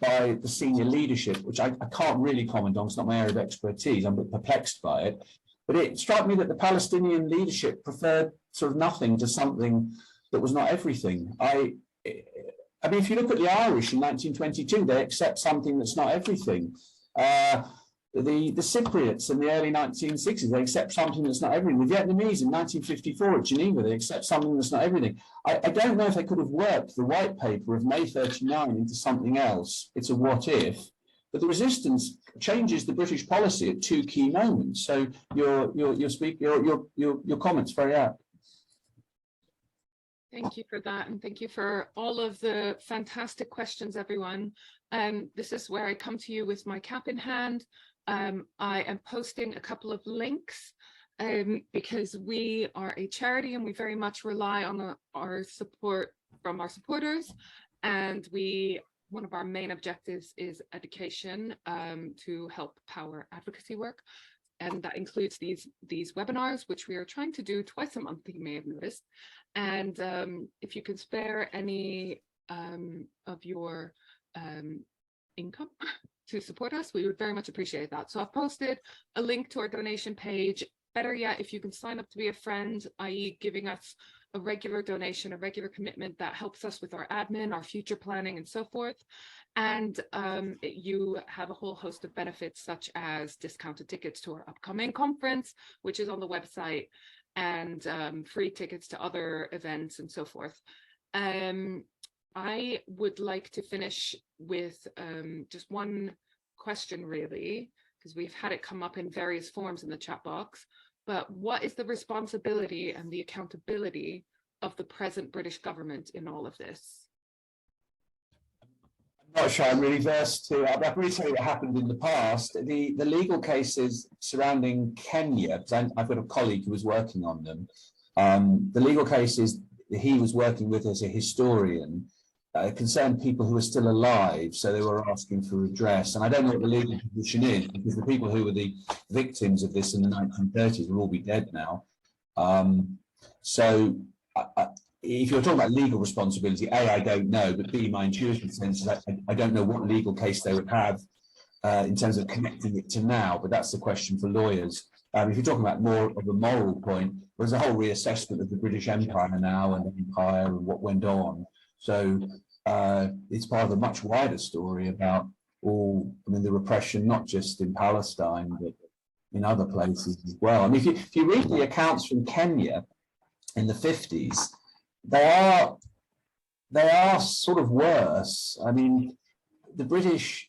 by the senior leadership, which I can't really comment on, it's not my area of expertise, I'm a bit perplexed by it. But it struck me that the Palestinian leadership preferred sort of nothing to something that was not everything. I mean, if you look at the Irish in 1922, they accept something that's not everything. The Cypriots in the early 1960s, they accept something that's not everything. The Vietnamese in 1954 at Geneva, they accept something that's not everything. I don't know if they could have worked the White Paper of May 39 into something else. It's a what if. But the resistance changes the British policy at two key moments. So your comments very apt. Thank you for that, and thank you for all of the fantastic questions, everyone. This is where I come to you with my cap in hand. I am posting a couple of links because we are a charity and we very much rely on our support from our supporters, and one of our main objectives is education to help power advocacy work. And that includes these webinars, which we are trying to do twice a month, you may have noticed. And if you can spare any of your income to support us, we would very much appreciate that. So I've posted a link to our donation page. Better yet, if you can sign up to be a friend, i.e. giving us a regular donation, a regular commitment that helps us with our admin, our future planning, and so forth. And you have a whole host of benefits, such as discounted tickets to our upcoming conference, which is on the website, and free tickets to other events and so forth. I would like to finish with just one question, really, because we've had it come up in various forms in the chat box. But what is the responsibility and the accountability of the present British government in all of this? I'm not sure I'm really versed to, I can really tell you what happened in the past. The legal cases surrounding Kenya, because I've got a colleague who was working on them. The legal cases he was working with as a historian concerned people who are still alive, so they were asking for redress. And I don't know what the legal position is, because the people who were the victims of this in the 1930s will all be dead now. So if you're talking about legal responsibility, A, I don't know, but B, my intuitive sense is I don't know what legal case they would have in terms of connecting it to now, but that's the question for lawyers. If you're talking about more of a moral point, there's a whole reassessment of the British Empire now and the empire and what went on. So it's part of a much wider story about the repression, not just in Palestine, but in other places as well. I mean, if you read the accounts from Kenya in the 50s, they are sort of worse. I mean, the British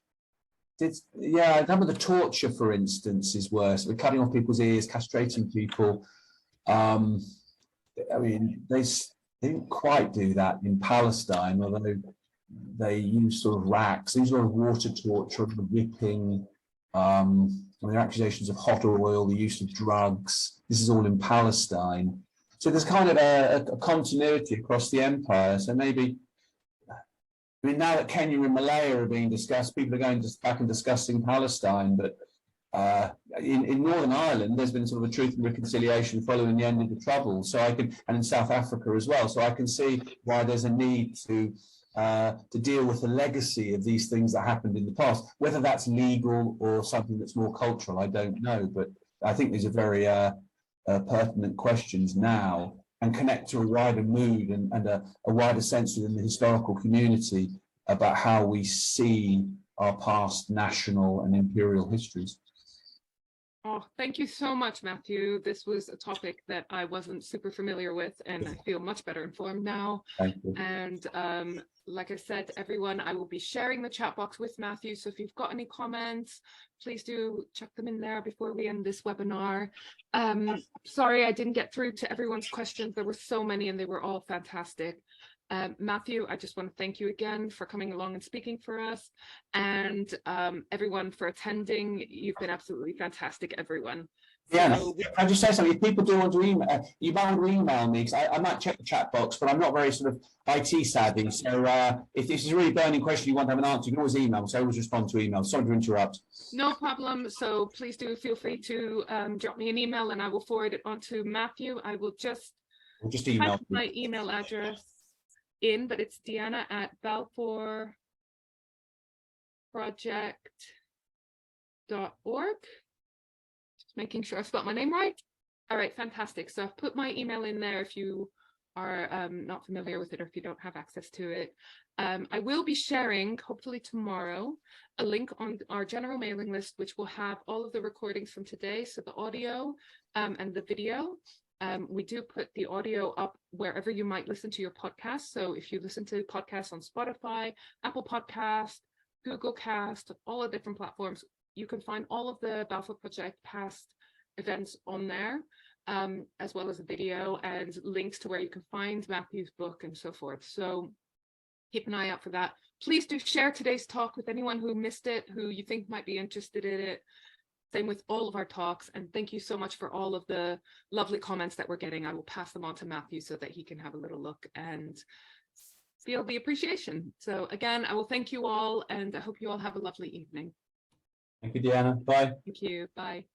did, some of the torture, for instance, is worse. We're cutting off people's ears, castrating people. I mean, they didn't quite do that in Palestine, although they used sort of racks, these sort of water torture, the whipping, there are accusations of hot oil, the use of drugs. This is all in Palestine. So there's kind of a continuity across the empire. So maybe, I mean, now that Kenya and Malaya are being discussed, people are going back and discussing Palestine. But in Northern Ireland, there's been sort of a truth and reconciliation following the end of the Troubles. So and in South Africa as well. So I can see why there's a need to deal with the legacy of these things that happened in the past. Whether that's legal or something that's more cultural, I don't know. But I think these are very pertinent questions now, and connect to a wider mood and a wider sense within the historical community about how we see our past national and imperial histories. Oh, thank you so much, Matthew. This was a topic that I wasn't super familiar with, and I feel much better informed now. Thank you. And like I said to everyone, I will be sharing the chat box with Matthew. So if you've got any comments, please do chuck them in there before we end this webinar. Sorry, I didn't get through to everyone's questions. There were so many and they were all fantastic. Matthew, I just want to thank you again for coming along and speaking for us, and everyone for attending. You've been absolutely fantastic, everyone. Yeah, so, I'll just say something. If people do want to email, you might want to email me, because I might check the chat box, but I'm not very sort of IT savvy. So if this is a really burning question you want to have an answer, you can always email. So I always respond to emails. Sorry to interrupt. No problem. So please do feel free to drop me an email, and I will forward it on to Matthew. I will just email my email address in, but it's Deanna@balfourproject.org. Just making sure I've spelled my name right. All right, fantastic. So I've put my email in there if you are not familiar with it, or if you don't have access to it. I will be sharing, hopefully tomorrow, a link on our general mailing list, which will have all of the recordings from today, so the audio and the video. We do put the audio up wherever you might listen to your podcast. So if you listen to podcasts on Spotify, Apple Podcast, Google Cast, all the different platforms, you can find all of the Balfour Project past events on there, as well as a video and links to where you can find Matthew's book and so forth. So keep an eye out for that. Please do share today's talk with anyone who missed it, who you think might be interested in it. Same with all of our talks, and thank you so much for all of the lovely comments that we're getting. I will pass them on to Matthew so that he can have a little look and feel the appreciation. So again, I will thank you all, and I hope you all have a lovely evening. Thank you, Deanna. Bye. Thank you. Bye.